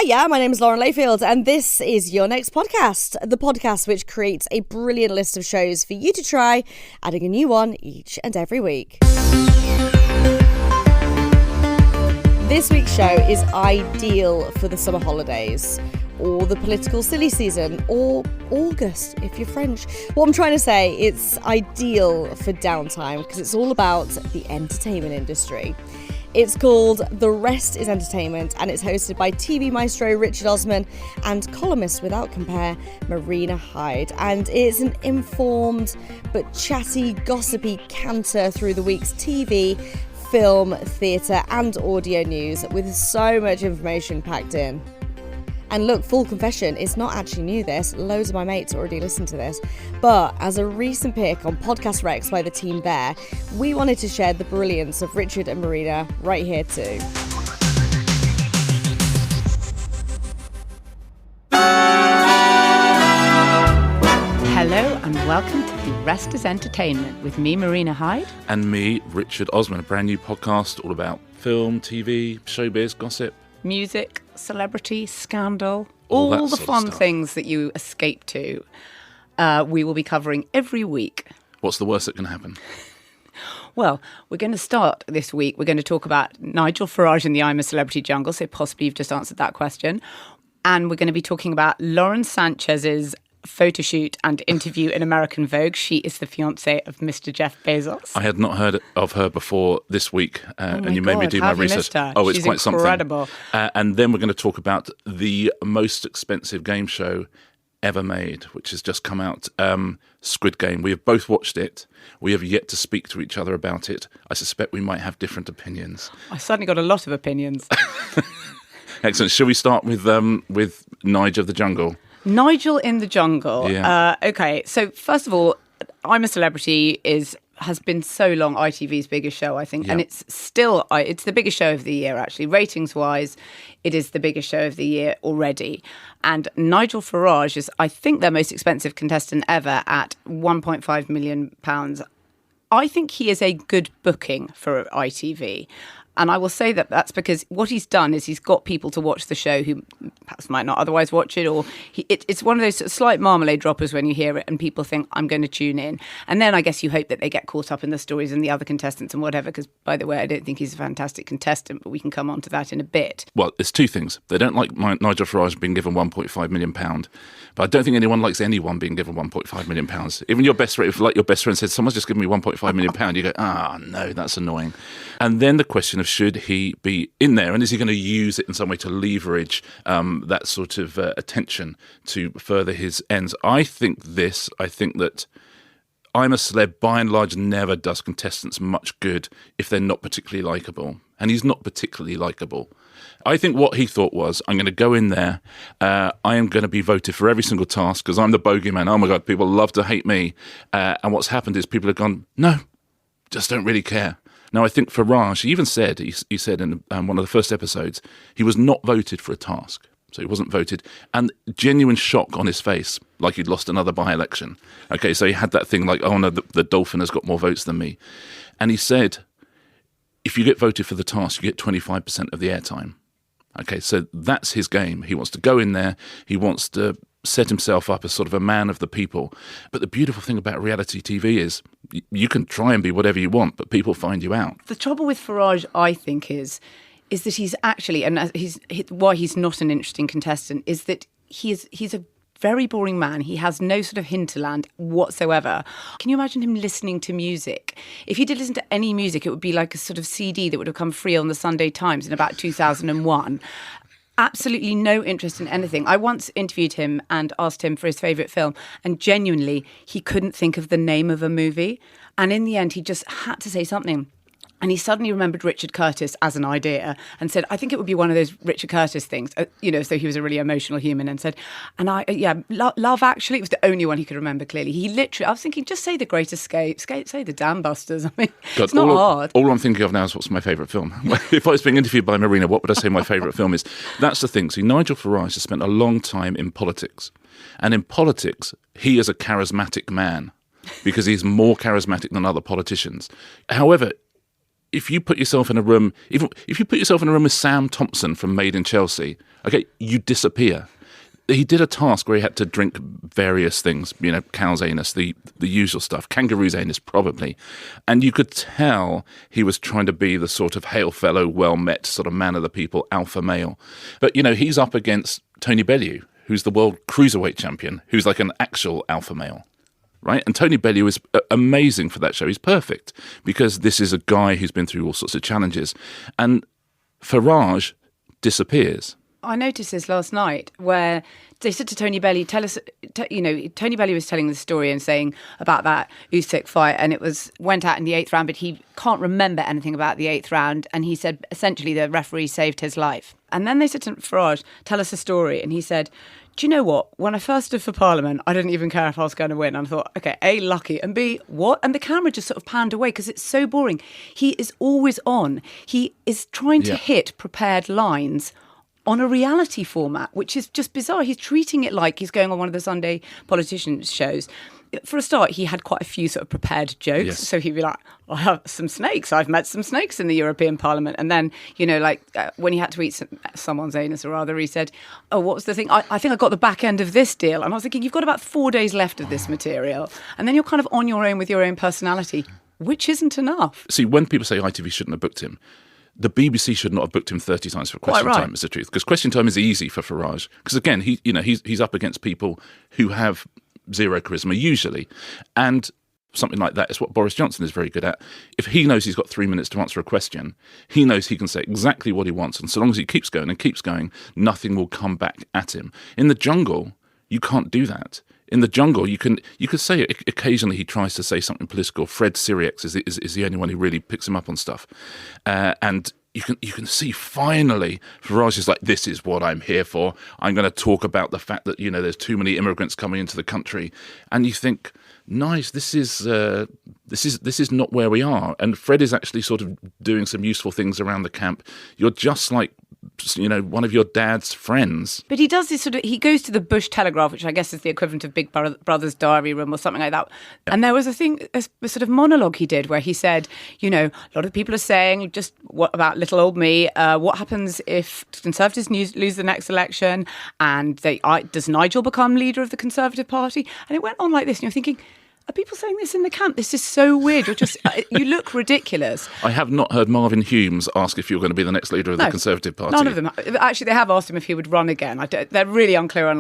Hiya, my name is Lauren Layfield, and this is Your Next Podcast, the podcast which creates a brilliant list of shows for you to try, adding a new one each and every week. This week's show is ideal for the summer holidays, or the political silly season, or August, if you're French. What I'm trying to say, it's ideal for downtime, because it's all about the entertainment industry. It's called The Rest is Entertainment, and it's hosted by TV maestro Richard Osman and columnist without compare Marina Hyde. And it's an informed but chatty, gossipy canter through the week's TV, film, theatre and audio news with so much information packed in. And look, full confession, it's not actually new this. Loads of my mates already listened to this. But as a recent pick on Podcast Rex by the team there, we wanted to share the brilliance of Richard and Marina right here too. Hello and welcome to The Rest is Entertainment with me, Marina Hyde. And me, Richard Osman, a brand new podcast all about film, TV, showbiz, gossip. Music, celebrity, scandal, all the fun things that you escape to, we will be covering every week. What's the worst that can happen? Well, we're going to start this week. We're going to talk about Nigel Farage in the I'm a Celebrity jungle, so possibly you've just answered that question. And we're going to be talking about Lauren Sanchez's photo shoot and interview in American Vogue. She is the fiancée of Mr. Jeff Bezos. I had not heard of her before this week, and you made me do my research. Oh, it's She's quite incredible. Something. And then we're going to talk about the most expensive game show ever made, which has just come out, Squid Game. We have both watched it. We have yet to speak to each other about it. I suspect we might have different opinions. I certainly got a lot of opinions. Excellent. Shall we start with Nigel of the Jungle? Nigel in the Jungle. Yeah. Okay, so first of all, I'm a Celebrity has been so long ITV's biggest show, I think, and it's still it's the biggest show of the year, actually. Ratings-wise, it is the biggest show of the year already. And Nigel Farage is, I think, their most expensive contestant ever at £1.5 million. I think he is a good booking for ITV. And I will say that that's because what he's done is he's got people to watch the show who perhaps might not otherwise watch it, or it's one of those slight marmalade droppers when you hear it and people think, I'm going to tune in. And then I guess you hope that they get caught up in the stories and the other contestants and whatever, because, by the way, I don't think he's a fantastic contestant, but we can come on to that in a bit. Well, there's two things. They don't like Nigel Farage being given £1.5 million, but I don't think anyone likes anyone being given £1.5 million. Even your best friend, if like your best friend said, someone's just given me £1.5 million, you go, no, that's annoying. And then the question of should he be in there, and is he going to use it in some way to leverage that sort of attention to further his ends? I think that I'm a Celeb, by and large, never does contestants much good if they're not particularly likeable. And he's not particularly likeable. I think what he thought was, I'm going to go in there, I am going to be voted for every single task because I'm the bogeyman. Oh my God, people love to hate me. And what's happened is people have gone, no, just don't really care. Now, I think Farage, he even said, he said in one of the first episodes, he was not voted for a task. So he wasn't voted. And genuine shock on his face, like he'd lost another by-election. Okay, so he had that thing like, oh no, the dolphin has got more votes than me. And he said, if you get voted for the task, you get 25% of the airtime. Okay, so that's his game. He wants to go in there. He wants to set himself up as sort of a man of the people. But the beautiful thing about reality TV is you can try and be whatever you want, but people find you out. The trouble with Farage, I think, is that he's actually, and why he's not an interesting contestant, is that he's a very boring man. He has no sort of hinterland whatsoever. Can you imagine him listening to music? If he did listen to any music, it would be like a sort of CD that would have come free on the Sunday Times in about 2001. Absolutely no interest in anything. I once interviewed him and asked him for his favourite film, and genuinely, he couldn't think of the name of a movie. And in the end, he just had to say something. And he suddenly remembered Richard Curtis as an idea and said, I think it would be one of those Richard Curtis things, so he was a really emotional human, and said, Love Actually, it was the only one he could remember clearly. He literally, I was thinking, just say The Great Escape, say The Dam Busters. I mean, God, it's not hard. All I'm thinking of now is what's my favourite film. If I was being interviewed by Marina, what would I say my favourite film is? That's the thing. See, Nigel Farage has spent a long time in politics. And in politics, he is a charismatic man because he's more charismatic than other politicians. However, if you put yourself in a room, if you put yourself in a room with Sam Thompson from Made in Chelsea, Okay, you disappear. He did a task where he had to drink various things, cow's anus, the usual stuff, kangaroo's anus probably. And you could tell he was trying to be the sort of hail fellow, well-met sort of man of the people, alpha male. But, he's up against Tony Bellew, who's the world cruiserweight champion, who's like an actual alpha male. Right? And Tony Bellew is amazing for that show. He's perfect because this is a guy who's been through all sorts of challenges. And Farage disappears. I noticed this last night where they said to Tony Bellew, tell us, Tony Bellew was telling the story and saying about that Usyk fight, and went out in the 8th round, but he can't remember anything about the 8th round. And he said, essentially, the referee saved his life. And then they said to Farage, tell us a story. And he said, do you know what? When I first stood for Parliament, I didn't even care if I was going to win. And I thought, okay, A, lucky, and B, what? And the camera just sort of panned away because it's so boring. He is always on. He is trying to hit prepared lines on a reality format, which is just bizarre. He's treating it like he's going on one of the Sunday politicians shows. For a start, he had quite a few sort of prepared jokes. Yes. So he'd be like, I have some snakes. I've met some snakes in the European Parliament. And then, when he had to eat someone's anus or rather, he said, oh, what was the thing? I think I got the back end of this deal. And I was thinking, you've got about 4 days left of this material. And then you're kind of on your own with your own personality, which isn't enough. See, when people say ITV shouldn't have booked him, the BBC should not have booked him 30 times for Question Time, is the truth. Because Question Time is easy for Farage. Because again, he's up against people who have zero charisma usually. And something like that is what Boris Johnson is very good at. If he knows he's got 3 minutes to answer a question, he knows he can say exactly what he wants. And so long as he keeps going, nothing will come back at him. In the jungle, you can't do that. In the jungle, you could say occasionally he tries to say something political. Fred Sirius is the only one who really picks him up on stuff, and you can see finally Farage is like, this is what I'm here for. I'm going to talk about the fact that there's too many immigrants coming into the country, and you think, nice, this is not where we are. And Fred is actually sort of doing some useful things around the camp. You're just like one of your dad's friends. But he does this he goes to the Bush Telegraph, which I guess is the equivalent of Big Brother's diary room or something like that. Yeah. And there was a sort of monologue he did where he said, a lot of people are saying, just what about little old me? What happens if Conservatives lose the next election? And does Nigel become leader of the Conservative Party? And it went on like this. And you're thinking, are people saying this in the camp? This is so weird. You look ridiculous. I have not heard Marvin Humes ask if you're going to be the next leader of the Conservative Party. None of them. Actually, they have asked him if he would run again. They're really unclear on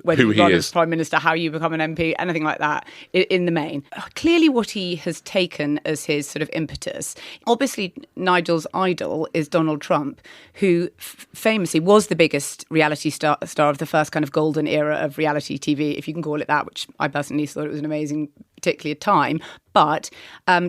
whether you run as Prime Minister, how you become an MP, anything like that in the main. Clearly what he has taken as his sort of impetus, obviously Nigel's idol is Donald Trump, who famously was the biggest reality star of the first kind of golden era of reality TV, if you can call it that, which I personally thought it was an amazing particularly a time. But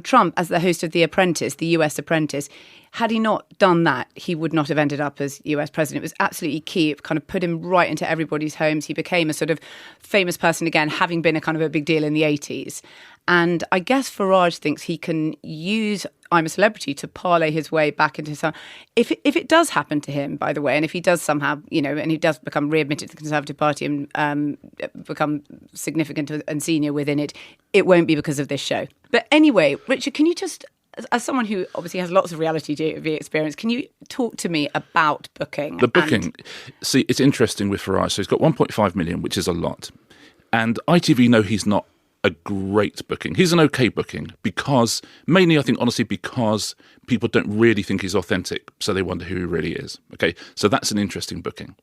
Trump, as the host of The Apprentice, the US Apprentice, had he not done that, he would not have ended up as US president. It was absolutely key. It kind of put him right into everybody's homes. He became a sort of famous person again, having been a kind of a big deal in the 80s. And I guess Farage thinks he can use I'm a Celebrity to parlay his way back into some. If it does happen to him, by the way, and if he does somehow, and he does become readmitted to the Conservative Party and become significant and senior within it, it won't be because of this show. But anyway, Richard, can you just, as someone who obviously has lots of reality TV experience, can you talk to me about booking? The booking. See, it's interesting with Farage. So he's got 1.5 million, which is a lot. And ITV know he's not a great booking. He's an okay booking because, mainly I think honestly, because people don't really think he's authentic, so they wonder who he really is. Okay, so that's an interesting booking,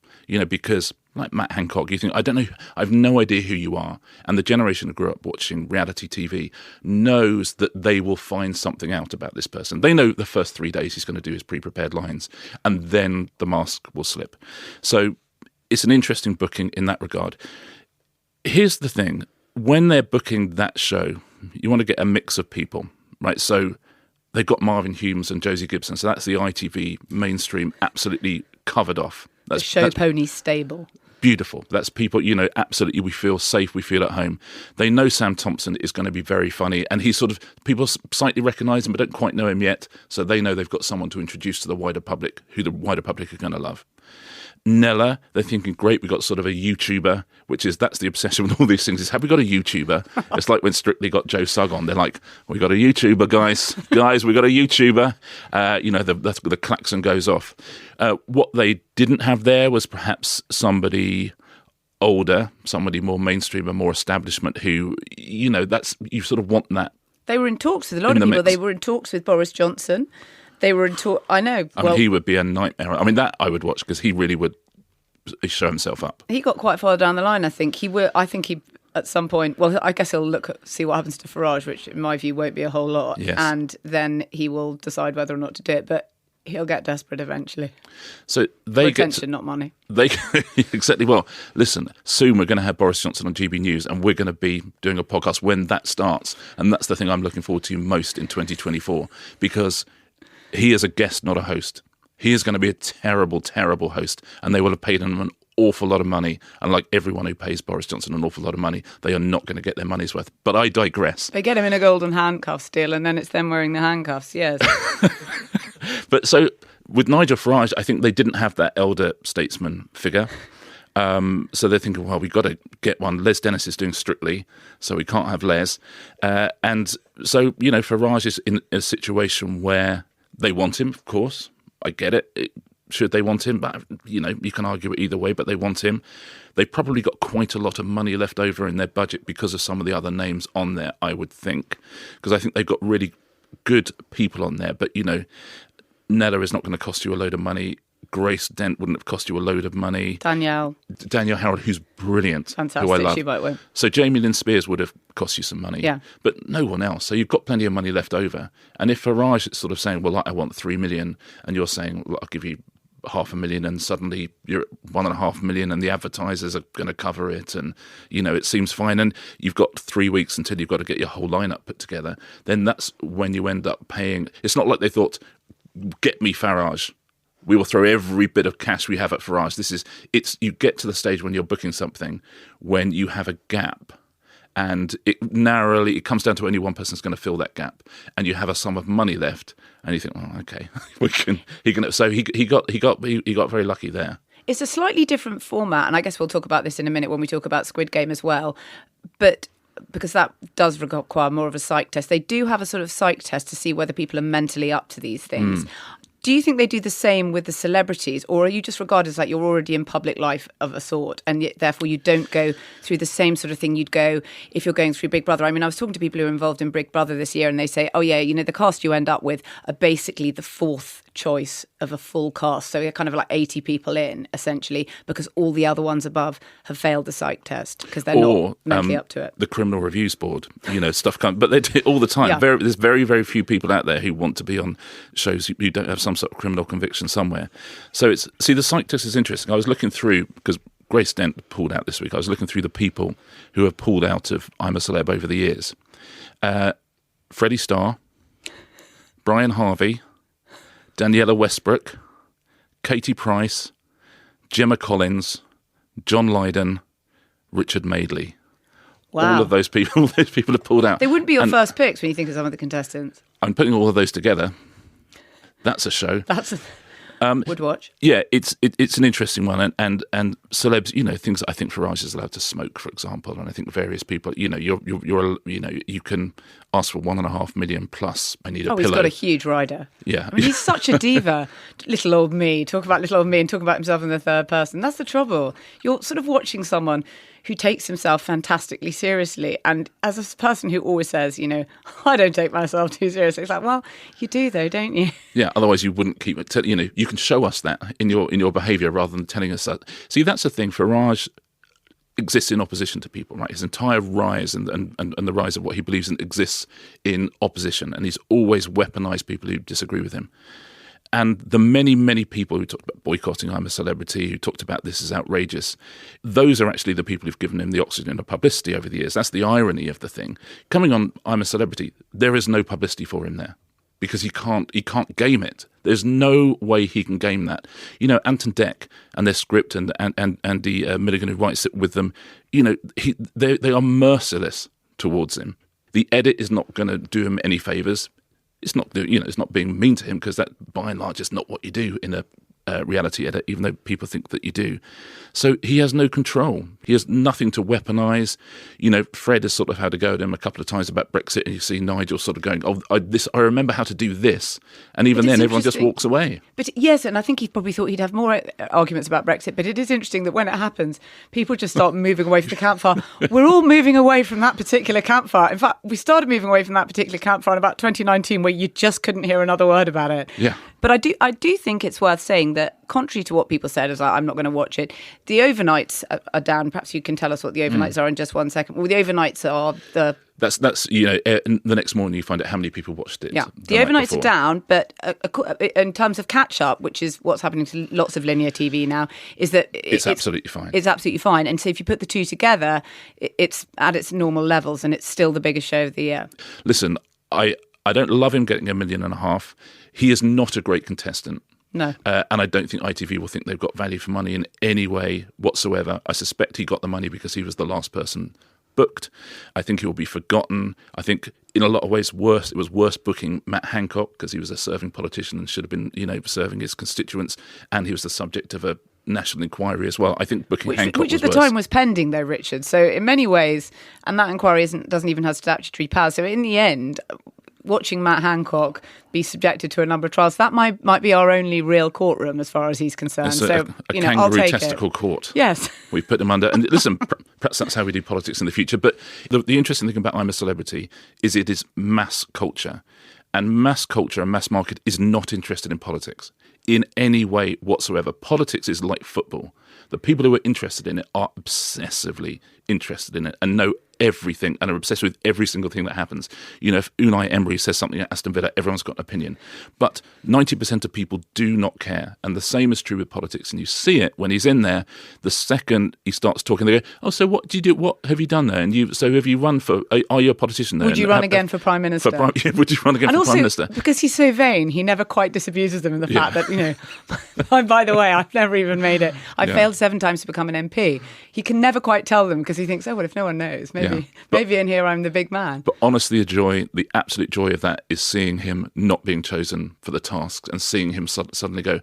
because like Matt Hancock, you think, I don't know, I have no idea who you are. And the generation who grew up watching reality TV knows that they will find something out about this person. They know the first 3 days he's going to do his pre-prepared lines and then the mask will slip. So it's an interesting booking in that regard. Here's the thing. When they're booking that show, you want to get a mix of people, right? So they've got Marvin Humes and Josie Gibson. So that's the ITV mainstream absolutely covered off. That's the show pony stable. Beautiful. That's people, absolutely, we feel safe, we feel at home. They know Sam Thompson is going to be very funny. And he's people slightly recognise him but don't quite know him yet. So they know they've got someone to introduce to the wider public who the wider public are going to love. Nella, they're thinking, great, we've got sort of a YouTuber, that's the obsession with all these things, is have we got a YouTuber? It's like when Strictly got Joe Sugg on. They're like, we got a YouTuber, guys, we got a YouTuber. The klaxon goes off. What they didn't have there was perhaps somebody older, somebody more mainstream and more establishment who, you sort of want that. They were in talks with a lot of people. Mix. They were in talks with Boris Johnson. They were in talk. I know. I mean, he would be a nightmare. I mean, that I would watch because he really would show himself up. He got quite far down the line, I think. I think he, at some point, well, I guess he'll see what happens to Farage, which in my view won't be a whole lot. Yes. And then he will decide whether or not to do it. But he'll get desperate eventually. So they get attention, not money. Exactly. Well, listen, soon we're going to have Boris Johnson on GB News, and we're going to be doing a podcast when that starts. And that's the thing I'm looking forward to most in 2024, because he is a guest, not a host. He is going to be a terrible, terrible host, and they will have paid him an awful lot of money. And like everyone who pays Boris Johnson an awful lot of money, they are not going to get their money's worth. But I digress. They get him in a golden handcuff still, and then it's them wearing the handcuffs, yes. But so with Nigel Farage, I think they didn't have that elder statesman figure. So they're thinking, well, we've got to get one. Les Dennis is doing Strictly, so we can't have Les. And so, Farage is in a situation where they want him, of course. I get it. Should they want him? But, you can argue it either way, but they want him. They've probably got quite a lot of money left over in their budget because of some of the other names on there, I would think. Because I think they've got really good people on there. But, Nella is not going to cost you a load of money. Grace Dent wouldn't have cost you a load of money. Danielle Harold, who's brilliant. Fantastic, who I love. she might win. So Jamie Lynn Spears would have cost you some money. Yeah. But no one else. So you've got plenty of money left over. And if Farage is sort of saying, well, I want 3 million, and you're saying, well, I'll give you 500,000, and suddenly you're at 1.5 million and the advertisers are going to cover it, and it seems fine, and you've got 3 weeks until you've got to get your whole lineup put together, then that's when you end up paying. It's not like they thought, get me Farage, we will throw every bit of cash we have at Farage. You get to the stage when you're booking something when you have a gap, and it comes down to only one person's going to fill that gap, and you have a sum of money left, and you think, oh, okay, So he got very lucky there. It's a slightly different format, and I guess we'll talk about this in a minute when we talk about Squid Game as well. But because that does require more of a psych test, they do have a sort of psych test to see whether people are mentally up to these things. Do you think they do the same with the celebrities, or are you just regarded as like you're already in public life of a sort, and yet, therefore you don't go through the same sort of thing you'd go if you're going through Big Brother? I mean, I was talking to people who are involved in Big Brother this year, and they say, oh yeah, the cast you end up with are basically the fourth choice of a full cast. So you're kind of like 80 people in, essentially, because all the other ones above have failed the psych test because they're not mentally up to it. The Criminal Reviews Board, stuff comes, but they do it all the time. Yeah. There's very, very few people out there who want to be on shows who don't have some sort of criminal conviction somewhere. So the psych test is interesting. I was looking through, because Grace Dent pulled out this week, I was looking through the people who have pulled out of I'm a Celeb over the years. Freddie Starr, Brian Harvey, Daniela Westbrook, Katie Price, Gemma Collins, John Lydon, Richard Madeley. Wow. All of those people have pulled out. They wouldn't be your first picks when you think of some of the contestants. I'm putting all of those together. That's a show. Would watch. Yeah, it's an interesting one, and celebs, things that I think Farage is allowed to smoke, for example, and I think various people, you can ask for 1.5 million plus. I need a pillow. He's got a huge rider. Yeah, I mean, he's such a diva. Little old me. Talk about little old me and talk about himself in the third person. That's the trouble. You're sort of watching someone who takes himself fantastically seriously. And as a person who always says, I don't take myself too seriously, it's like, well, you do though, don't you? Yeah, otherwise you wouldn't keep it. You can show us that in your behaviour rather than telling us that. See, that's the thing. Farage exists in opposition to people, right? His entire rise and the rise of what he believes in exists in opposition. And he's always weaponised people who disagree with him. And the many, many people who talked about boycotting I'm a Celebrity, who talked about this is outrageous, those are actually the people who've given him the oxygen of publicity over the years. That's the irony of the thing. Coming on I'm a Celebrity, there is no publicity for him there because he can't game it. There's no way he can game that. Anton Deck and their script and the Milligan who writes it with them, they are merciless towards him. The edit is not going to do him any favours. It's not, it's not being mean to him because that, by and large, is not what you do in a reality edit, even though people think that you do. So he has no control. He has nothing to weaponise. Fred has sort of had a go at him a couple of times about Brexit, and you see Nigel sort of going, I remember how to do this. And even then, everyone just walks away. But yes, and I think he probably thought he'd have more arguments about Brexit, but it is interesting that when it happens, people just start moving away from the campfire. We're all moving away from that particular campfire. In fact, we started moving away from that particular campfire in about 2019, where you just couldn't hear another word about it. Yeah. But I do think it's worth saying that, contrary to what people said, as I'm not going to watch it, the overnights are down. Perhaps you can tell us what the overnights are in just 1 second. Well, the overnights are the... That's the next morning you find out how many people watched it. Yeah, the overnights are down, but in terms of catch-up, which is what's happening to lots of linear TV now, is that... It's absolutely fine. It's absolutely fine. And so if you put the two together, it's at its normal levels, and it's still the biggest show of the year. Listen, I don't love him getting $1.5 million. He is not a great contestant. No. And I don't think ITV will think they've got value for money in any way whatsoever. I suspect he got the money because he was the last person booked. I think he will be forgotten. I think in a lot of ways it was worse booking Matt Hancock, because he was a serving politician and should have been, serving his constituents, and he was the subject of a national inquiry as well. I think booking Hancock which was at the worse. time was pending, though, Richard. So in many ways, and that inquiry doesn't even have statutory power. So in the end, watching Matt Hancock be subjected to a number of trials, that might be our only real courtroom as far as he's concerned. It's a kangaroo I'll take testicle court. Yes. We put them under. And listen, perhaps that's how we do politics in the future. But the interesting thing about I'm a Celebrity is it is mass culture. And mass culture and mass market is not interested in politics in any way whatsoever. Politics is like football. The people who are interested in it are obsessively interested in it and know everything and are obsessed with every single thing that happens. If Unai Emery says something at Aston Villa, everyone's got an opinion. But 90% of people do not care. And the same is true with politics. And you see it when he's in there. The second he starts talking, they go, "Oh, so what do you do? What have you done there? And have you run for? Are you a politician there? Would you run again for Prime Minister? Would you run again for Prime Minister?" Because he's so vain, he never quite disabuses them in the fact that, by the way, I've never even made it. I failed 7 times to become an MP. He can never quite tell them because he thinks, oh, well, if no one knows, maybe in here I'm the big man. But honestly, the absolute joy of that is seeing him not being chosen for the tasks and seeing him suddenly go,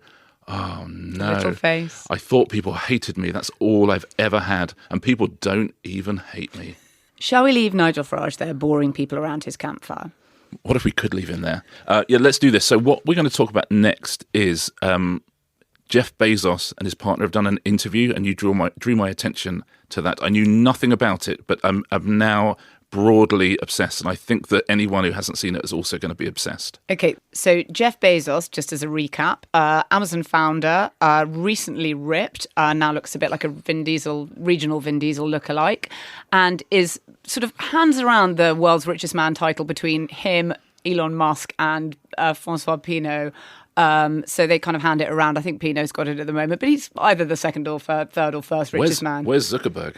"Oh no, little face. I thought people hated me. That's all I've ever had. And people don't even hate me." Shall we leave Nigel Farage there, boring people around his campfire? What if we could leave him there? Let's do this. So what we're going to talk about next is Jeff Bezos and his partner have done an interview, and you drew my attention to that. I knew nothing about it, but I'm now broadly obsessed, and I think that anyone who hasn't seen it is also going to be obsessed. Okay, so Jeff Bezos, just as a recap, Amazon founder, recently ripped, now looks a bit like a regional Vin Diesel lookalike, and is sort of hands around the world's richest man title between him, Elon Musk, and Francois Pinault. So they kind of hand it around. I think Pinault's got it at the moment, but he's either the second or third or first richest man. Where's Zuckerberg?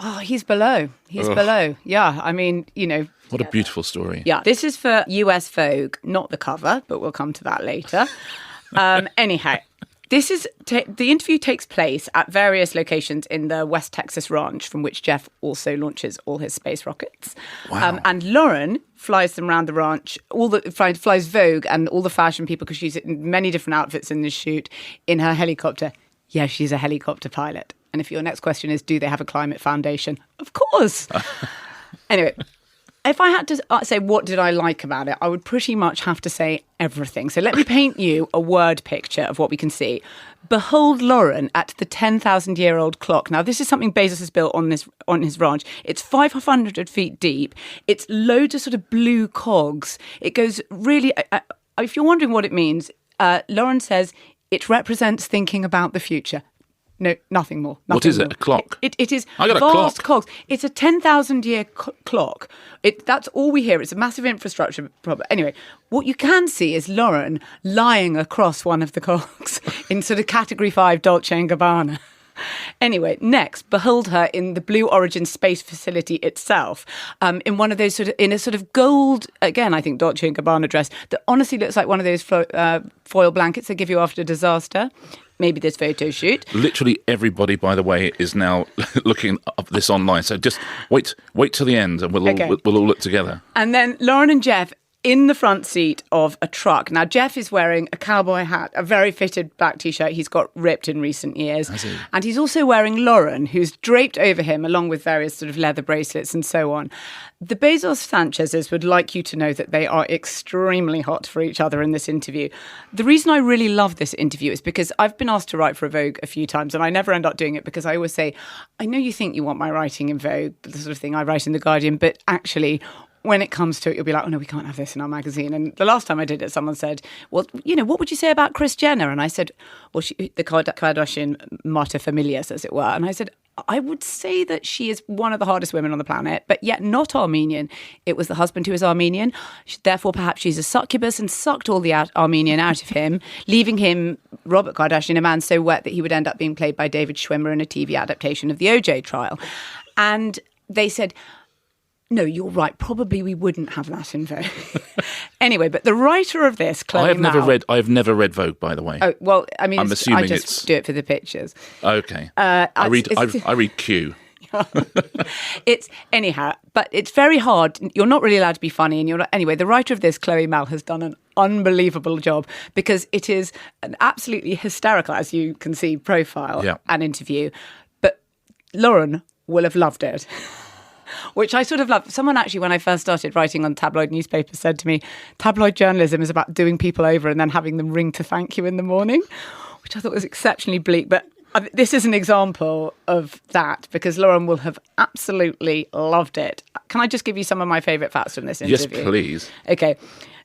Oh, he's below. Below. Yeah, I mean, What a beautiful story. Yeah, this is for US Vogue, not the cover, but we'll come to that later. Anyhow, this is the interview takes place at various locations in the West Texas ranch, from which Jeff also launches all his space rockets. Wow. And Lauren flies them around the ranch, flies Vogue and all the fashion people, because she's in many different outfits in this shoot, in her helicopter. Yeah, she's a helicopter pilot. And if your next question is, do they have a climate foundation? Of course. Anyway, if I had to say what did I like about it, I would pretty much have to say everything. So let me paint you a word picture of what we can see. Behold Lauren at the 10,000-year-old clock. Now, this is something Bezos has built on his ranch. It's 500 feet deep. It's loads of sort of blue cogs. It goes really... if you're wondering what it means, Lauren says it represents thinking about the future. No, nothing more. What is it? A clock? It is I got a vast clock. cogs. It's a 10,000-year clock. That's all we hear. It's a massive infrastructure problem. Anyway, what you can see is Lauren lying across one of the cogs in sort of Category 5 Dolce & Gabbana. Anyway, next, behold her in the Blue Origin space facility itself, in one of those in a sort of gold, again, I think Dolce & Gabbana dress that honestly looks like one of those foil blankets they give you after a disaster. Maybe this photo shoot. Literally everybody, by the way, is now looking up this online. So just wait till the end, and we'll all look together. And then Lauren and Jeff in the front seat of a truck. Now, Jeff is wearing a cowboy hat, a very fitted black T-shirt he's got ripped in recent years. Has he? And he's also wearing Lauren, who's draped over him, along with various sort of leather bracelets and so on. The Bezos Sanchezes would like you to know that they are extremely hot for each other in this interview. The reason I really love this interview is because I've been asked to write for Vogue a few times, and I never end up doing it because I always say, I know you think you want my writing in Vogue, the sort of thing I write in The Guardian, but actually, when it comes to it, you'll be like, oh no, we can't have this in our magazine. And the last time I did it, someone said, well, what would you say about Kris Jenner? And I said, well, the Kardashian mater familias, as it were. And I said, I would say that she is one of the hardest women on the planet, but yet not Armenian. It was the husband who is Armenian. Therefore, perhaps she's a succubus and sucked all the Armenian out of him, leaving him, Robert Kardashian, a man so wet that he would end up being played by David Schwimmer in a TV adaptation of the OJ trial. And they said, no, you're right. Probably we wouldn't have that in Vogue. Anyway, but the writer of this, Chloe I've never read Vogue, by the way. Oh, well, I mean, I'm assuming I just do it for the pictures. Okay. I read Q. Anyhow, but it's very hard. You're not really allowed to be funny, and you're not. Anyway, the writer of this, Chloe Mal, has done an unbelievable job because it is an absolutely hysterical, as you can see, profile and interview. But Lauren will have loved it. Which I sort of love. Someone actually, when I first started writing on tabloid newspapers, said to me, tabloid journalism is about doing people over and then having them ring to thank you in the morning, which I thought was exceptionally bleak. But this is an example of that because Lauren will have absolutely loved it. Can I just give you some of my favourite facts from this interview? Yes, please. Okay.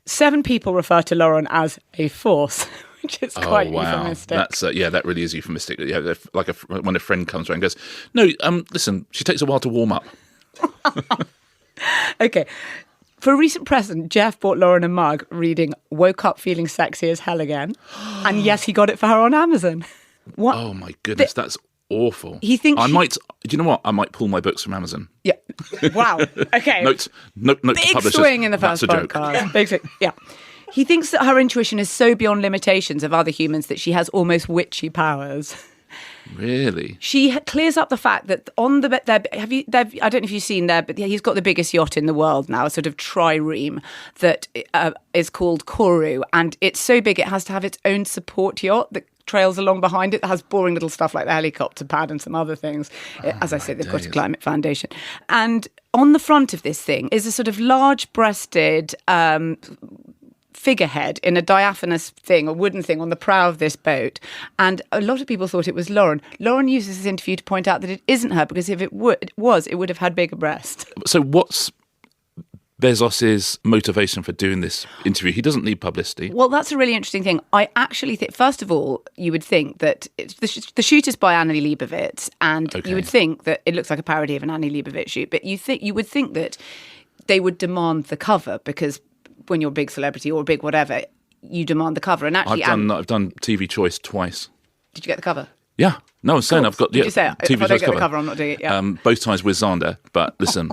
7 people refer to Lauren as a force. Which is quite euphemistic. That's that really is euphemistic. Yeah, like when a friend comes around and goes, no, listen, she takes a while to warm up. Okay. For a recent present, Jeff bought Lauren a mug reading "Woke up feeling sexy as hell again," and yes, he got it for her on Amazon. What? Oh my goodness, that's awful. He thinks I might. Do you know what? I might pull my books from Amazon. Yeah. Wow. Okay. Note to Big publishers. swing in the That's first a joke. podcast. Big swing. Yeah. He thinks that her intuition is so beyond limitations of other humans that she has almost witchy powers. Really? She clears up the fact that on the bed, I don't know if you've seen there, but he's got the biggest yacht in the world now, a sort of trireme that is called Koru, and it's so big it has to have its own support yacht that trails along behind it that has boring little stuff like the helicopter pad and some other things. As I say, they've got a climate foundation. And on the front of this thing is a sort of large-breasted figurehead in a diaphanous thing, a wooden thing on the prow of this boat. And a lot of people thought it was Lauren. Lauren uses this interview to point out that it isn't her, because if it would have had bigger breasts. So what's Bezos's motivation for doing this interview? He doesn't need publicity. Well, that's a really interesting thing. I actually think, first of all, you would think that the shoot is by Annie Leibovitz, and you would think that it looks like a parody of an Annie Leibovitz shoot, but you would think that they would demand the cover, because when you're a big celebrity or a big whatever, you demand the cover. And actually, I've done TV Choice twice. Did you get the cover? Yeah. No, I'm saying I've got Did you say TV if I Choice don't get the cover, I'm not doing it. Yeah. Both times with Zander, but listen,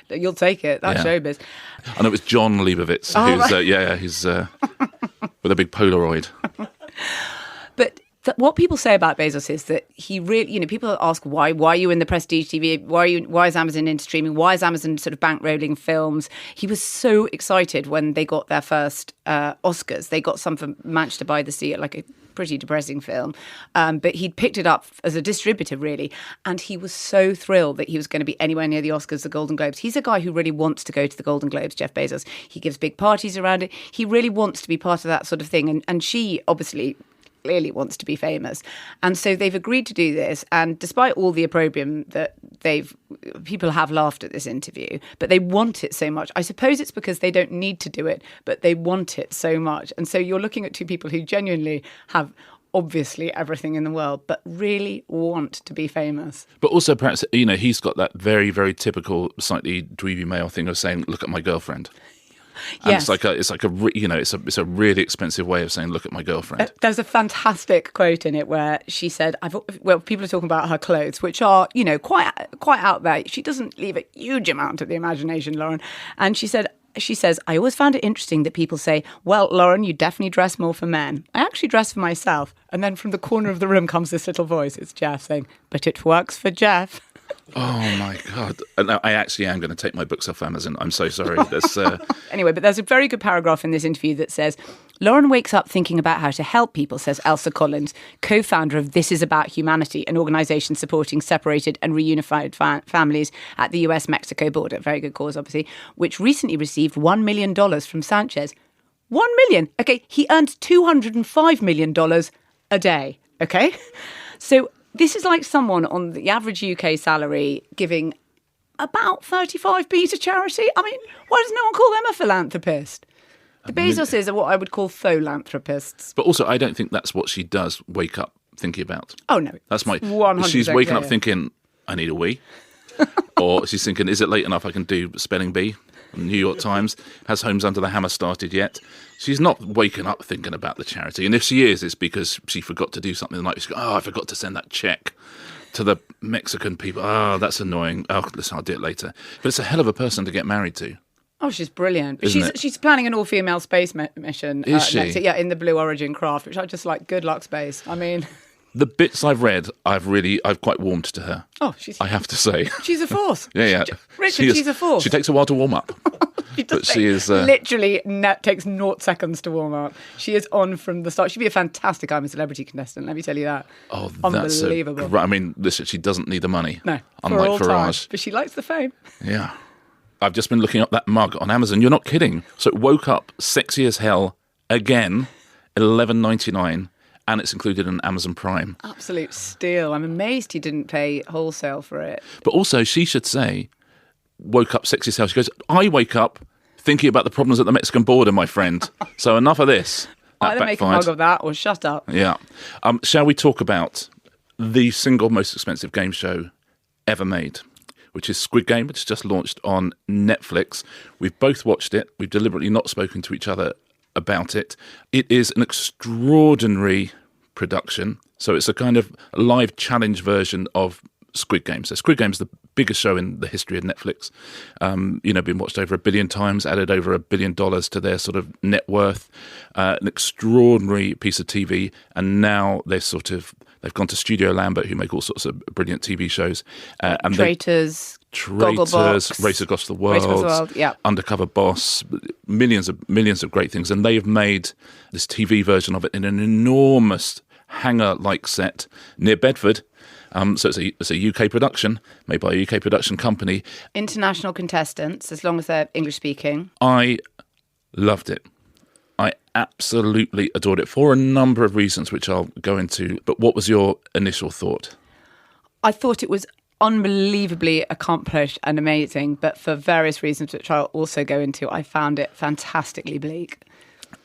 you'll take it. That's showbiz. I know it was John Leibovitz, who's he's with a big Polaroid. But what people say about Bezos is that he really, people ask why are you in the prestige TV? Why is Amazon into streaming? Why is Amazon sort of bankrolling films? He was so excited when they got their first Oscars. They got some for Manchester by the Sea, like a pretty depressing film. But he'd picked it up as a distributor, really. And he was so thrilled that he was going to be anywhere near the Oscars, the Golden Globes. He's a guy who really wants to go to the Golden Globes, Jeff Bezos. He gives big parties around it. He really wants to be part of that sort of thing. And she obviously clearly wants to be famous, and so they've agreed to do this. And despite all the opprobrium that people have laughed at this interview, but they want it so much. I suppose it's because they don't need to do it, but they want it so much. And so you're looking at two people who genuinely have obviously everything in the world, but really want to be famous. But also perhaps, he's got that very, very typical, slightly dweeby male thing of saying, look at my girlfriend. And yes. it's a really expensive way of saying, look at my girlfriend. There's a fantastic quote in it where she said, people are talking about her clothes, which are, quite out there. She doesn't leave a huge amount of the imagination, Lauren. And she says, I always found it interesting that people say, well, Lauren, you definitely dress more for men. I actually dress for myself. And then from the corner of the room comes this little voice. It's Jeff saying, but it works for Jeff. Oh my God. No, I actually am going to take my books off Amazon. I'm so sorry. That's, Anyway, but there's a very good paragraph in this interview that says, Lauren wakes up thinking about how to help people, says Elsa Collins, co-founder of This Is About Humanity, an organisation supporting separated and reunified families at the US-Mexico border. Very good cause, obviously, which recently received $1 million from Sanchez. 1 million. Okay, he earns $205 million a day. Okay, so this is like someone on the average UK salary giving about 35p to charity. I mean, why does no one call them a philanthropist? The Bezoses are what I would call philanthropists. but also, I don't think that's what she does wake up thinking about. Oh, no. That's my... 100% She's waking up clear. thinking, I need a wee. Or she's thinking, is it late enough I can do spelling bee? New York Times. Has Homes Under the Hammer started yet? She's not waking up thinking about the charity. And if she is, it's because she forgot to do something the night. She's going, I forgot to send that check to the Mexican people. Oh, that's annoying. Oh, listen, I'll do it later. But it's a hell of a person to get married to. Oh, she's brilliant. Isn't it? She's planning an all-female space mission. Is she? Next year, in the Blue Origin craft, which I just like. Good luck, space. I mean... The bits I've read, I've quite warmed to her. Oh, I have to say. She's a force. Yeah. Richard, she's a force. She takes a while to warm up. She is literally takes 0 seconds to warm up. She is on from the start. She'd be a fantastic I'm a Celebrity contestant, let me tell you that. Oh, unbelievable. I mean, listen, she doesn't need the money. No, unlike for all Farage. time. But she likes the fame. Yeah. I've just been looking up that mug on Amazon. You're not kidding. So it woke up sexy as hell again, $11.99. And it's included in Amazon Prime. Absolute steal. I'm amazed he didn't pay wholesale for it. But also, she should say, woke up sexy as hell. She goes, I wake up thinking about the problems at the Mexican border, my friend. So enough of this. That Either make a mug of that or shut up. Yeah. Shall we talk about the single most expensive game show ever made, which is Squid Game, which is just launched on Netflix. We've both watched it. We've deliberately not spoken to each other about it. It is an extraordinary production. So it's a kind of live challenge version of Squid Game. So Squid Game is the biggest show in the history of Netflix. Been watched over 1 billion times, added over $1 billion to their sort of net worth. An extraordinary piece of TV. And now they've gone to Studio Lambert, who make all sorts of brilliant TV shows. Traitors, Gogglebox, Race Across the World, yeah. Undercover Boss, millions of great things. And they have made this TV version of it in an enormous hangar-like set near Bedford. So it's a UK production, made by a UK production company. International contestants, as long as they're English-speaking. I loved it. I absolutely adored it for a number of reasons, which I'll go into. But what was your initial thought? I thought it was unbelievably accomplished and amazing, but for various reasons, which I'll also go into, I found it fantastically bleak.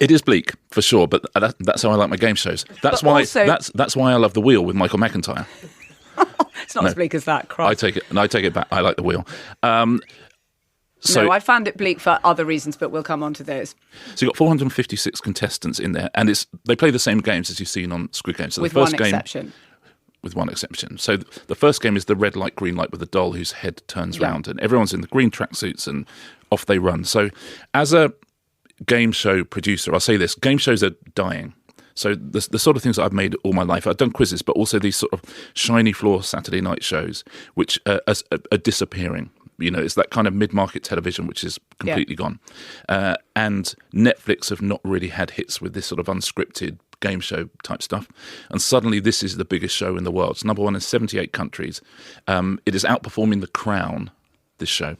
It is bleak, for sure, but that's how I like my game shows. That's why I love The Wheel with Michael McIntyre. It's not as bleak as that, Christ. I take it back. I like The Wheel. I found it bleak for other reasons, but we'll come on to those. So you've got 456 contestants in there, and they play the same games as you've seen on Squid Game. So with the first one exception. With one exception. So the first game is the red light, green light with the doll whose head turns round, and everyone's in the green tracksuits, and off they run. So as a game show producer, I'll say this, game shows are dying. So the sort of things that I've made all my life, I've done quizzes, but also these sort of shiny floor Saturday night shows, which are disappearing. It's that kind of mid-market television which is completely gone. And Netflix have not really had hits with this sort of unscripted game show type stuff. And suddenly this is the biggest show in the world. It's number one in 78 countries. It is outperforming The Crown, this show.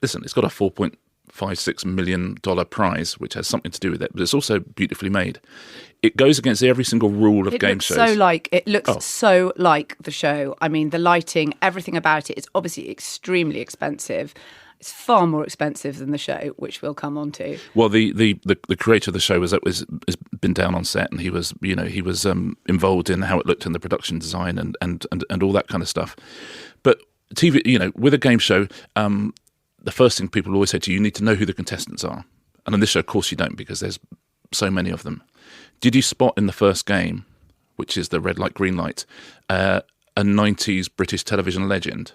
Listen, it's got a $4.56 million prize, which has something to do with it, but it's also beautifully made. It goes against every single rule of game shows. It looks so like the show. I mean, the lighting, everything about it is obviously extremely expensive. It's far more expensive than the show, which we'll come on to. Well, the creator of the show has been down on set, and he was involved in how it looked in the production design and all that kind of stuff. But TV, with a game show, the first thing people always say to you, you need to know who the contestants are. And on this show, of course, you don't, because there's so many of them. Did you spot in the first game, which is the red light, green light, a 90s British television legend?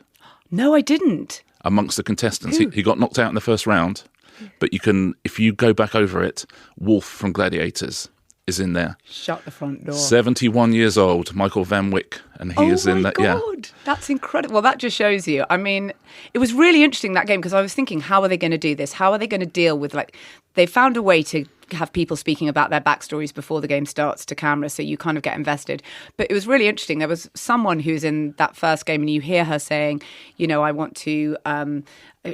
No, I didn't. Amongst the contestants. He got knocked out in the first round, but you can, if you go back over it, Wolf from Gladiators is in there. Shut the front door. 71 years old, Michael Van Wyck, and he is in that. Oh my Yeah. God, that's incredible. Well, that just shows you. I mean, it was really interesting, that game, because I was thinking, how are they going to do this? How are they going to deal with, like, they found a way to have people speaking about their backstories before the game starts to camera, so you kind of get invested. But it was really interesting. There was someone who's in that first game, and you hear her saying, you know, I want to,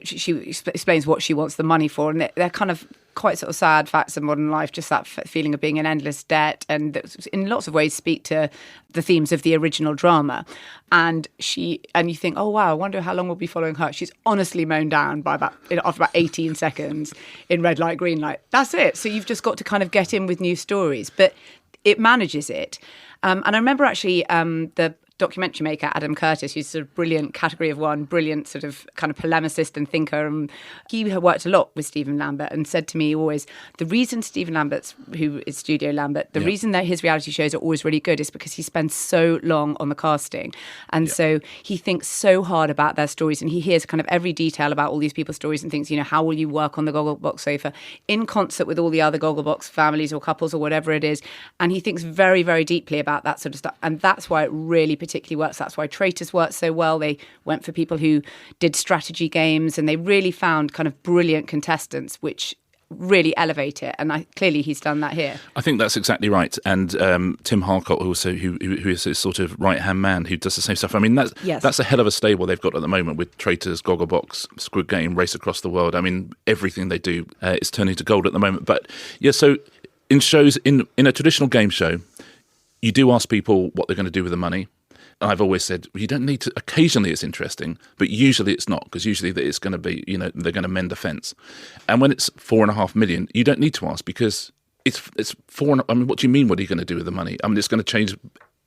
she explains what she wants the money for, and they're kind of quite sort of sad facts of modern life, just that feeling of being in endless debt, and in lots of ways speak to the themes of the original drama. And you think, oh wow, I wonder how long we'll be following her. She's honestly mown down by after about 18 seconds in red light, green light. That's it. So you've just got to kind of get in with new stories, but it manages it. And I remember actually the documentary maker Adam Curtis, who's a brilliant category of one, brilliant sort of kind of polemicist and thinker. And he had worked a lot with Stephen Lambert and said to me always, the reason Stephen Lambert's, who is Studio Lambert, the reason that his reality shows are always really good is because he spends so long on the casting. And so he thinks so hard about their stories, and he hears kind of every detail about all these people's stories and thinks, you know, how will you work on the Gogglebox sofa in concert with all the other Gogglebox families or couples or whatever it is. And he thinks very, very deeply about that sort of stuff. And that's why it really particularly works. That's why Traitors worked so well. They went for people who did strategy games, and they really found kind of brilliant contestants, which really elevate it. And clearly he's done that here. I think that's exactly right. And Tim Harcott, also who is his sort of right-hand man, who does the same stuff. I mean, that's a hell of a stable they've got at the moment with Traitors, Gogglebox, Squid Game, Race Across the World. I mean, everything they do is turning to gold at the moment. But yeah, so in shows, in a traditional game show, you do ask people what they're going to do with the money. I've always said, well, you don't need to, occasionally it's interesting, but usually it's not, because usually it's going to be, you know, they're going to mend a fence. And when it's 4.5 million, you don't need to ask, because it's four. I mean, what do you mean, what are you going to do with the money? I mean, it's going to change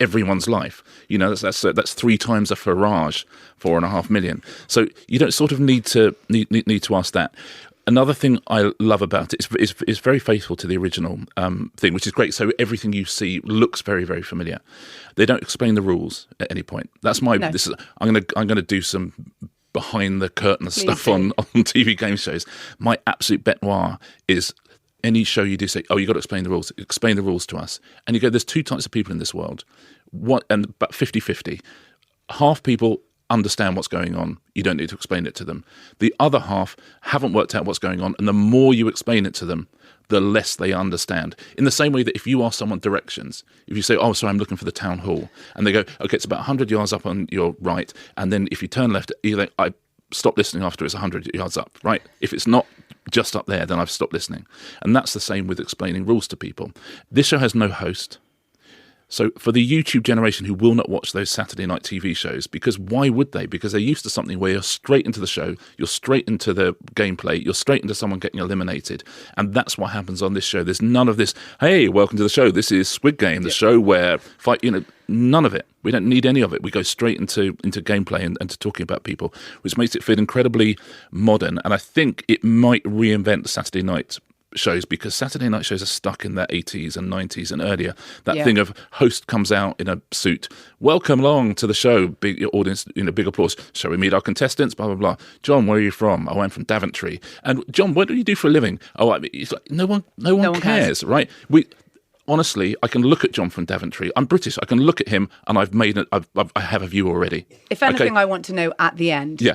everyone's life. You know, that's 3 times a Farage, 4.5 million. So you don't sort of need to ask that. Another thing I love about it is very faithful to the original thing, which is great. So everything you see looks very, very familiar. They don't explain the rules at any point. That's my. No. I'm gonna do some behind the curtain stuff on TV game shows. My absolute bête noire is any show you do say, oh, you got to explain the rules. Explain the rules to us. And you go, there's 2 types of people in this world. And about 50-50. Half people understand what's going on. You don't need to explain it to them. The other half haven't worked out what's going on, and the more you explain it to them, the less they understand. In the same way that if you ask someone directions, if you say, oh, sorry, I'm looking for the town hall, and they go, okay, it's about 100 yards up on your right, and then if you turn left, I stop listening after it's 100 yards up, right? If it's not just up there, then I've stopped listening. And that's the same with explaining rules to people. This show has no host. So for the YouTube generation who will not watch those Saturday night TV shows, because why would they? Because they're used to something where you're straight into the show, you're straight into the gameplay, you're straight into someone getting eliminated. And that's what happens on this show. There's none of this, hey, welcome to the show. This is Squid Game, the show where fight, you know, none of it. We don't need any of it. We go straight into gameplay and to talking about people, which makes it feel incredibly modern. And I think it might reinvent Saturday night shows, because Saturday night shows are stuck in the 80s and 90s and earlier. That thing of host comes out in a suit, welcome along to the show, big audience, you know, big applause. Shall we meet our contestants? Blah blah blah. John, where are you from? Oh, I'm from Daventry. And John, what do you do for a living? Oh, I mean, it's like no one cares, right? Honestly, I can look at John from Daventry. I'm British. I can look at him, and I have a view already. If anything, I want to know at the end. Yeah.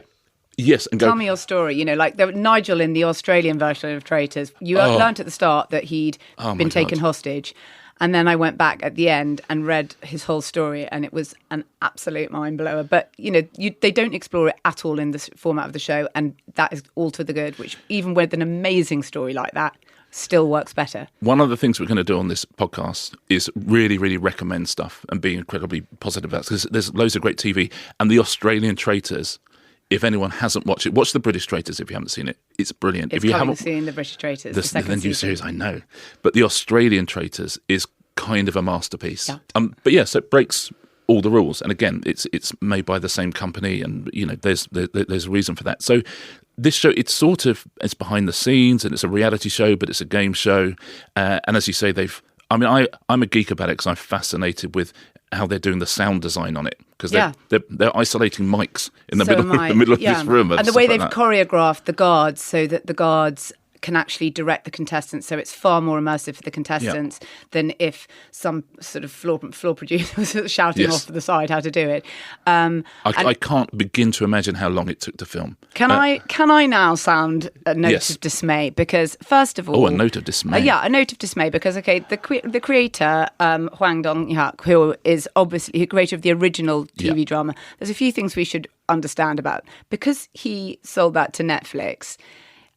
Yes, and tell me your story. You know, like Nigel in the Australian version of Traitors. You learnt at the start that he'd been taken hostage, and then I went back at the end and read his whole story, and it was an absolute mind blower. But you know, they don't explore it at all in the format of the show, and that is all to the good. Which, even with an amazing story like that, still works better. One of the things we're going to do on this podcast is really, really recommend stuff and be incredibly positive about it, because there's loads of great TV, and the Australian Traitors. If anyone hasn't watched it, watch the British Traitors if you haven't seen it. It's brilliant. If you haven't seen the British Traitors, the new series, I know. But the Australian Traitors is kind of a masterpiece. Yeah. But yes, it breaks all the rules. And again, it's made by the same company, and you know, there's a reason for that. So this show, it's behind the scenes, and it's a reality show, but it's a game show. And as you say, I'm a geek about it, because I'm fascinated with how they're doing the sound design on it, because they're isolating mics in the middle of this room, and the way they've choreographed the guards, so that the guards can actually direct the contestants, so it's far more immersive for the contestants than if some sort of floor producer was shouting off to the side how to do it. I can't begin to imagine how long it took to film. Can I now sound a note of dismay? Because first of all, a note of dismay. A note of dismay because the creator Hwang Dong-hyuk, who is obviously the creator of the original TV drama, there's a few things we should understand about because he sold that to Netflix.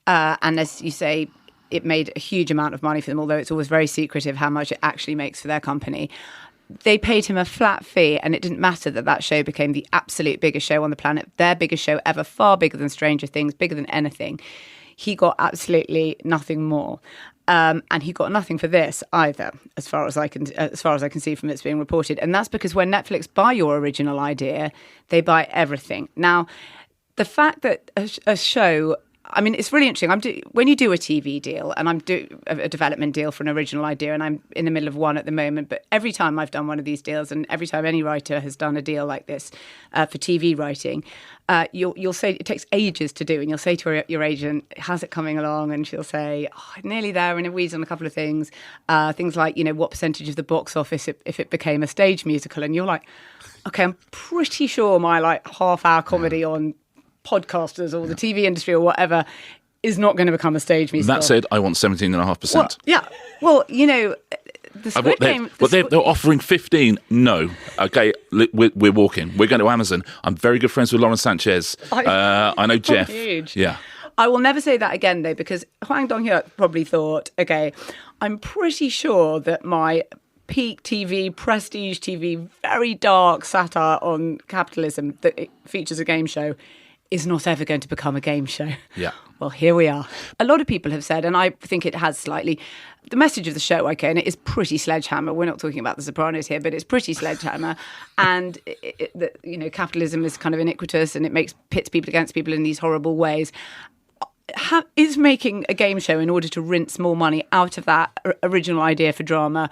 And as you say, it made a huge amount of money for them, although it's always very secretive how much it actually makes for their company. They paid him a flat fee, and it didn't matter that show became the absolute biggest show on the planet, their biggest show ever, far bigger than Stranger Things, bigger than anything. He got absolutely nothing more. And he got nothing for this either, as far as I can see from it's being reported. And that's because when Netflix buy your original idea, they buy everything. Now, the fact that a show... I mean, it's really interesting. When you do a TV deal, and I'm doing a development deal for an original idea, and I'm in the middle of one at the moment, but every time I've done one of these deals, and every time any writer has done a deal like this for TV writing, you'll say it takes ages to do, and you'll say to your agent, how's it coming along? And she'll say, nearly there, and it weeds on a couple of things. Things like, what percentage of the box office if it became a stage musical? And you're like, okay, I'm pretty sure my half-hour comedy on podcasters or the TV industry or whatever is not going to become a stage musical. That said, I want 17.5%. Well, yeah. Well, the Squid Game... They're offering 15. No. Okay, we're walking. We're going to Amazon. I'm very good friends with Lauren Sanchez. I know Jeff. Huge. Yeah. I will never say that again, though, because Hwang Dong-hyuk probably thought, okay, I'm pretty sure that my peak TV, prestige TV, very dark satire on capitalism that it features a game show is not ever going to become a game show. Yeah. Well, here we are. A lot of people have said, and I think it has slightly, the message of the show, okay, and it is pretty sledgehammer. We're not talking about The Sopranos here, but it's pretty sledgehammer. And, capitalism is kind of iniquitous and it pits people against people in these horrible ways. Is making a game show in order to rinse more money out of that original idea for drama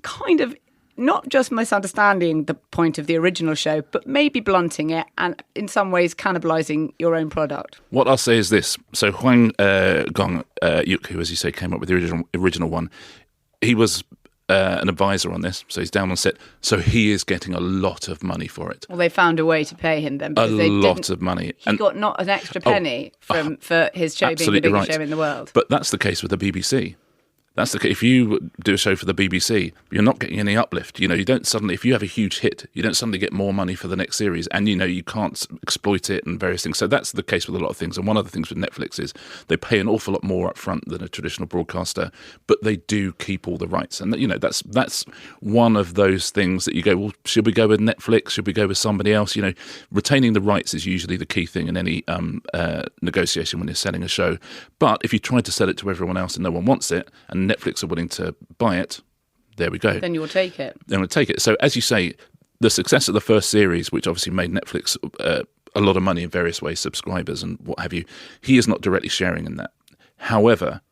kind of not just misunderstanding the point of the original show, but maybe blunting it and in some ways cannibalising your own product? What I'll say is this. So Hwang Dong-hyuk, who, as you say, came up with the original one, he was an advisor on this, so he's down on set. So he is getting a lot of money for it. Well, they found a way to pay him then. A lot of money. He got not an extra penny for his show being the biggest show in the world. But that's the case with the BBC. That's the case. If you do a show for the BBC, you're not getting any uplift. You don't suddenly, if you have a huge hit, you don't suddenly get more money for the next series, and you can't exploit it and various things. So that's the case with a lot of things. And one of the things with Netflix is they pay an awful lot more up front than a traditional broadcaster, but they do keep all the rights. And that's one of those things that you go, well, should we go with Netflix? Should we go with somebody else? Retaining the rights is usually the key thing in any negotiation when you're selling a show. But if you try to sell it to everyone else and no one wants it, and Netflix are willing to buy it, there we go. Then you'll take it. Then we'll take it. So as you say, the success of the first series, which obviously made Netflix a lot of money in various ways, subscribers and what have you, he is not directly sharing in that. However,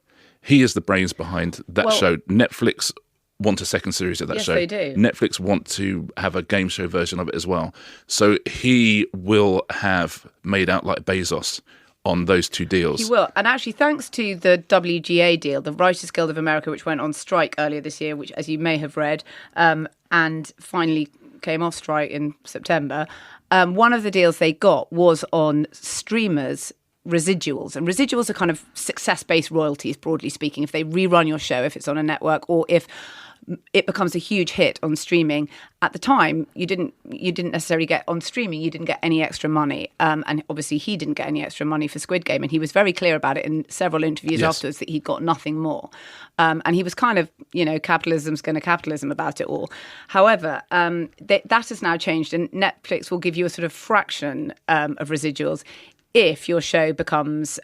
he is the brains behind that show. Netflix want a second series of that show. Yes, they do. Netflix want to have a game show version of it as well. So he will have made out like Bezos on those two deals. He will. And actually, thanks to the WGA deal, the Writers Guild of America, which went on strike earlier this year, which, as you may have read, and finally came off strike in September, one of the deals they got was on streamers' residuals. And residuals are kind of success-based royalties, broadly speaking, if they rerun your show, if it's on a network, or if it becomes a huge hit on streaming. At the time, you didn't necessarily get on streaming, you didn't get any extra money. And obviously he didn't get any extra money for Squid Game. And he was very clear about it in several interviews afterwards that he got nothing more. And he was kind of, capitalism's going to capitalism about it all. However, that has now changed, and Netflix will give you a sort of fraction of residuals if your show becomes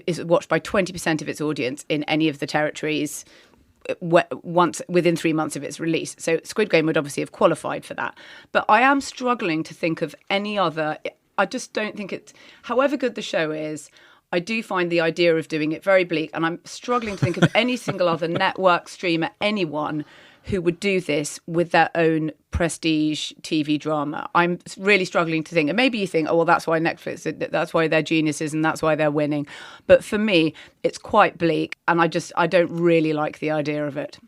is watched by 20% of its audience in any of the territories once within 3 months of its release. So Squid Game would obviously have qualified for that. But I am struggling to think of any other. I just don't think it's, however good the show is, I do find the idea of doing it very bleak, and I'm struggling to think of any single other network, streamer, anyone who would do this with their own prestige TV drama. I'm really struggling to think. And maybe you think, oh, well, that's why Netflix, that's why they're geniuses and that's why they're winning. But for me, it's quite bleak. And I don't really like the idea of it.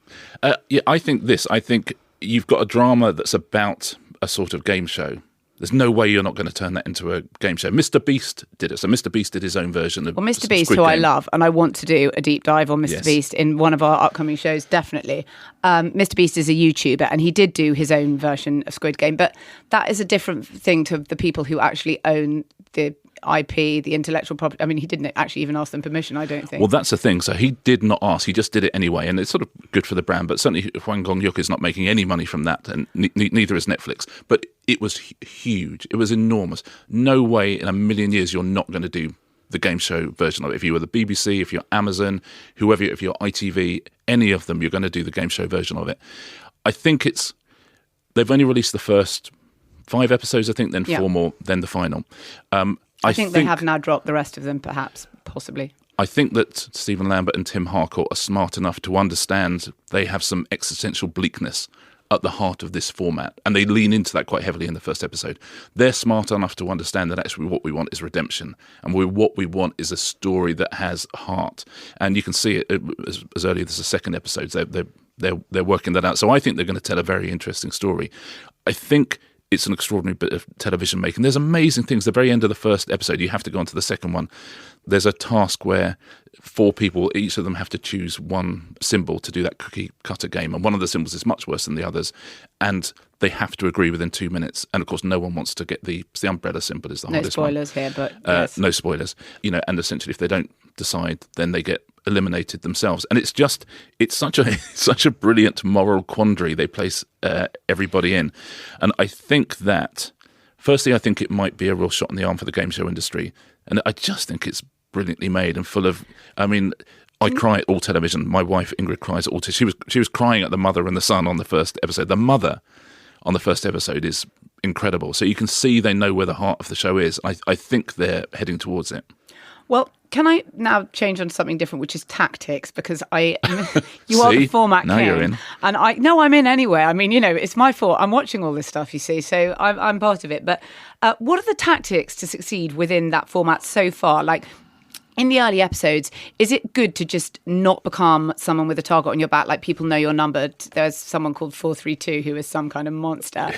I think you've got a drama that's about a sort of game show. There's no way you're not going to turn that into a game show. Mr. Beast did it. So Mr. Beast did his own version of Mr. Beast, Squid who Game. I love, and I want to do a deep dive on Mr. Yes. Beast in one of our upcoming shows, definitely. Mr. Beast is a YouTuber, and he did do his own version of Squid Game, but that is a different thing to the people who actually own the IP, the intellectual property. I mean, he didn't actually even ask them permission, I don't think. Well, that's the thing. So he did not ask. He just did it anyway. And it's sort of good for the brand. But certainly Hwang Gong-yuk is not making any money from that. And neither is Netflix. But it was huge. It was enormous. No way in a million years you're not going to do the game show version of it. If you were the BBC, if you're Amazon, whoever, if you're ITV, any of them, you're going to do the game show version of it. I think they've only released the first 5 episodes, I think, then 4 more, then the final. I think they have now dropped the rest of them, perhaps, possibly. I think that Stephen Lambert and Tim Harcourt are smart enough to understand they have some existential bleakness at the heart of this format, and they lean into that quite heavily in the first episode. They're smart enough to understand that actually what we want is redemption, and what we want is a story that has heart. And you can see it as early as the second episode. They're working that out. So I think they're going to tell a very interesting story. I think it's an extraordinary bit of television making. There's amazing things. The very end of the first episode, you have to go on to the second one. There's a task where 4 people, each of them have to choose one symbol to do that cookie cutter game. And one of the symbols is much worse than the others. And they have to agree within 2 minutes. And of course, no one wants to get the umbrella symbol is the hardest one. No spoilers here, but yes. No spoilers. And essentially if they don't decide, then they get eliminated themselves. And it's such a brilliant moral quandary they place everybody in. And I think that, firstly, I think it might be a real shot in the arm for the game show industry. And I just think it's brilliantly made and full of, I cry at all television. My wife Ingrid cries at all. She was crying at the mother and the son on the first episode. The mother on the first episode is incredible. So you can see they know where the heart of the show is. I think they're heading towards it. Well, can I now change on to something different, which is tactics? Because you are the format king. Now you're in. And I'm in anyway. I mean, it's my fault. I'm watching all this stuff, you see, so I'm part of it. But what are the tactics to succeed within that format so far? Like, in the early episodes, is it good to just not become someone with a target on your back? Like, people know your number. There's someone called 432 who is some kind of monster.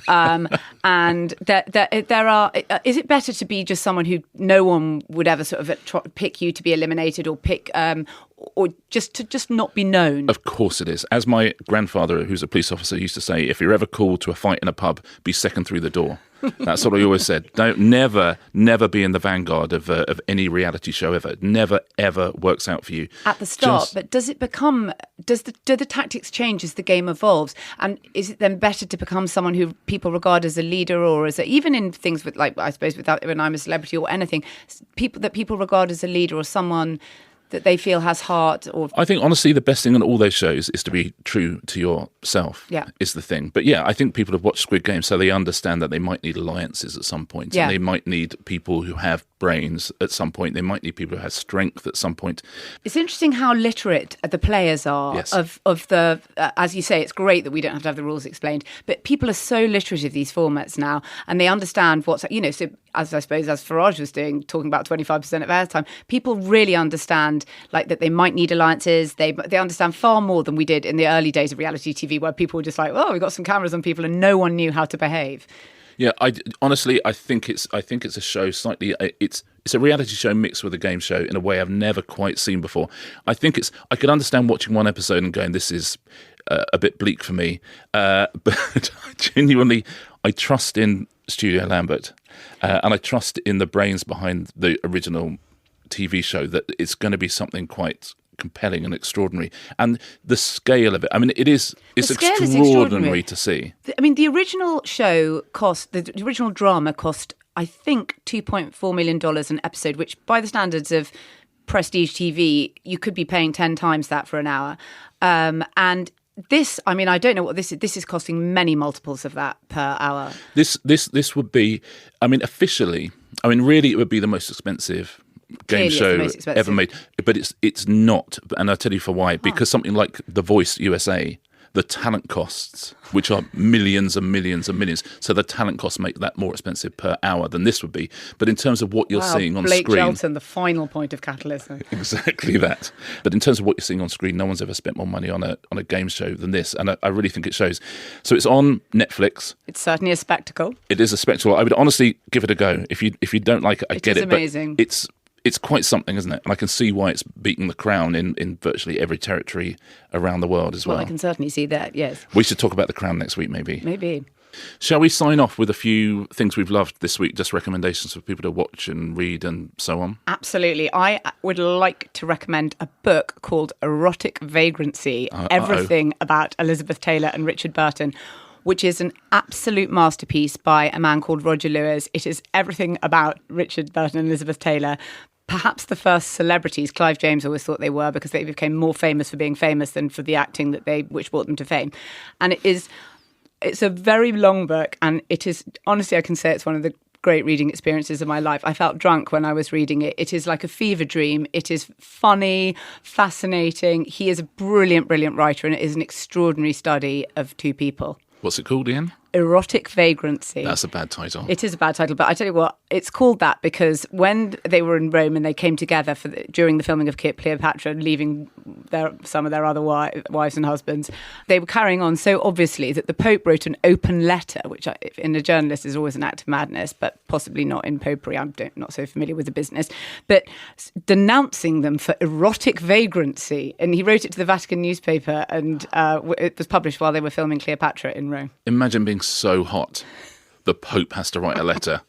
And there are. Is it better to be just someone who no one would ever sort of pick you to be eliminated or pick, or just to not be known? Of course it is. As my grandfather, who's a police officer, used to say, if you're ever called to a fight in a pub, be second through the door. That's what he always said. Never be in the vanguard of any reality show ever. Never, ever works out for you. At the start, but do the tactics change as the game evolves? And is it then better to become someone who people regard as a leader, or as even in things with, like, I suppose, without when I'm a celebrity or anything, people regard as a leader or someone that they feel has heart? Or I think, honestly, the best thing on all those shows is to be true to yourself, is the thing. But yeah, I think people have watched Squid Game, so they understand that they might need alliances at some point. Yeah. And they might need people who have brains at some point. They might need people who have strength at some point. It's interesting how literate the players are. Yes. of the, as you say, it's great that we don't have to have the rules explained, but people are so literate of these formats now, and they understand what's, so as I suppose, as Farage was doing, talking about 25% of airtime, people really understand, like, that they might need alliances. They understand far more than we did in the early days of reality TV, where people were just like, oh, we've got some cameras on people, and no one knew how to behave. Yeah, honestly, I think it's a show slightly. It's a reality show mixed with a game show in a way I've never quite seen before. I could understand watching one episode and going, this is a bit bleak for me, but genuinely, I trust in Studio Lambert, and I trust in the brains behind the original TV show that it's going to be something quite compelling and extraordinary. And the scale of it, it's extraordinary to see. The original show the original drama cost, I think, $2.4 million an episode, which by the standards of prestige TV, you could be paying 10 times that for an hour. And this, I don't know what this is costing many multiples of that per hour. This would be, officially, really, it would be the most expensive game show ever made, but it's not, and I'll tell you for why. Because something like The Voice USA, the talent costs, which are millions and millions and millions. So the talent costs make that more expensive per hour than this would be. But in terms of what you're seeing on Blake screen... Shelton, the final point of capitalism. Exactly that. But in terms of what you're seeing on screen, no one's ever spent more money on a game show than this. And I really think it shows. So it's on Netflix. It's certainly a spectacle. It is a spectacle. I would honestly give it a go. If you don't like it, I get it. It's amazing. But it's quite something, isn't it? And I can see why it's beating the crown in virtually every territory around the world as well. Well, I can certainly see that, yes. We should talk about the crown next week, maybe. Maybe. Shall we sign off with a few things we've loved this week, just recommendations for people to watch and read and so on? Absolutely. I would like to recommend a book called Erotic Vagrancy, Everything About Elizabeth Taylor and Richard Burton, which is an absolute masterpiece by a man called Roger Lewis. It is everything about Richard Burton and Elizabeth Taylor. Perhaps the first celebrities. Clive James always thought they were, because they became more famous for being famous than for the acting which brought them to fame. And it's a very long book, and it is, honestly, I can say it's one of the great reading experiences of my life. I felt drunk when I was reading it. It is like a fever dream. It is funny, fascinating. He is a brilliant, brilliant writer, and it is an extraordinary study of two people. What's it called, Ian? Erotic Vagrancy. That's a bad title. It is a bad title, but I tell you what, it's called that because when they were in Rome and they came together during the filming of Cleopatra, leaving some of their other wives and husbands, they were carrying on so obviously that the Pope wrote an open letter, which in a journalist is always an act of madness, but possibly not in popery. I'm not so familiar with the business, but denouncing them for erotic vagrancy. And he wrote it to the Vatican newspaper, and it was published while they were filming Cleopatra in Rome. Imagine being so hot, the Pope has to write a letter.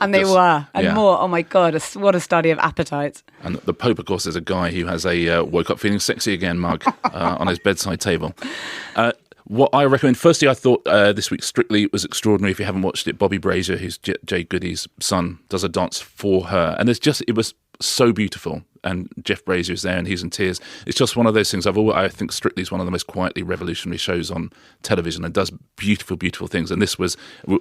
And more. Oh my God, what a study of appetites. And the Pope, of course, is a guy who has a woke up feeling sexy again mug on his bedside table. What I recommend, firstly, I thought this week Strictly was extraordinary. If you haven't watched it, Bobby Brazier, who's Jay Goody's son, does a dance for her. And it was so beautiful. And Jeff Brazier is there and he's in tears. It's just one of those things. I think Strictly is one of the most quietly revolutionary shows on television and does beautiful, beautiful things. And this was,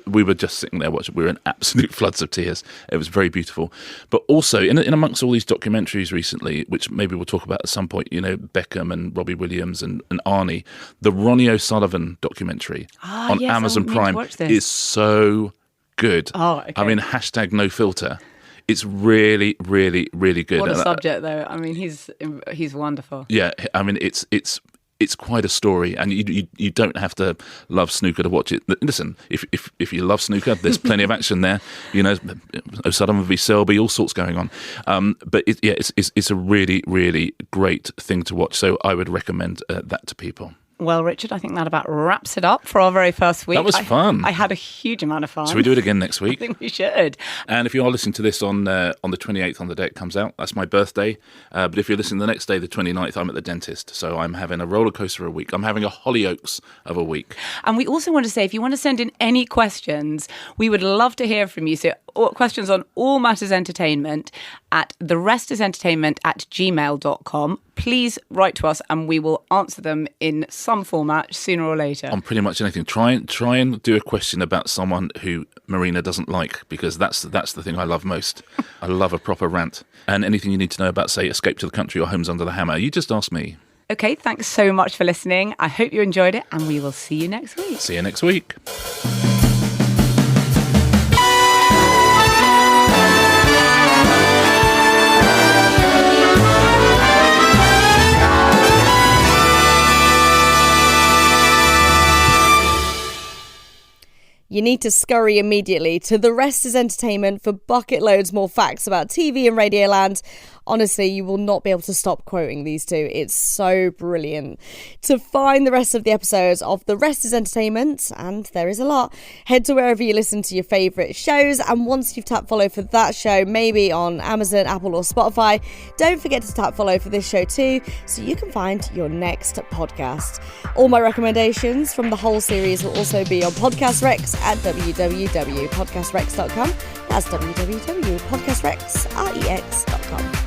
we were just sitting there watching. We were in absolute floods of tears. It was very beautiful. But also, in amongst all these documentaries recently, which maybe we'll talk about at some point, Beckham and Robbie Williams and Arnie, the Ronnie O'Sullivan documentary on Amazon Prime is so good. Oh, okay. I mean, #NoFilter. It's really, really, really good. What a subject, though. I mean, he's wonderful. Yeah, I mean, it's quite a story, and you don't have to love snooker to watch it. Listen, if you love snooker, there's plenty of action there. O'Sullivan v Selby, all sorts going on. But it's a really, really great thing to watch. So I would recommend that to people. Well, Richard, I think that about wraps it up for our very first week. That was fun. I had a huge amount of fun. Should we do it again next week? I think we should. And if you are listening to this on the 28th, on the day it comes out, that's my birthday. But if you're listening the next day, the 29th, I'm at the dentist. So I'm having a roller coaster of a week. I'm having a Hollyoaks of a week. And we also want to say, if you want to send in any questions, we would love to hear from you. So questions on all matters entertainment at therestersentertainment@gmail.com. Please write to us and we will answer them in some format sooner or later. On pretty much anything. Try and do a question about someone who Marina doesn't like, because that's the thing I love most. I love a proper rant. And anything you need to know about, say, Escape to the Country or Homes Under the Hammer, you just ask me. Okay, thanks so much for listening. I hope you enjoyed it and we will see you next week. See you next week. You need to scurry immediately to The Rest is Entertainment for bucket loads more facts about TV and Radio Land. Honestly, you will not be able to stop quoting these two. It's so brilliant. To find the rest of the episodes of The Rest is Entertainment, and there is a lot, head to wherever you listen to your favourite shows. And once you've tapped follow for that show, maybe on Amazon, Apple or Spotify, don't forget to tap follow for this show too, so you can find your next podcast. All my recommendations from the whole series will also be on Podcast Rex at www.podcastrex.com. That's www.podcastrex.com.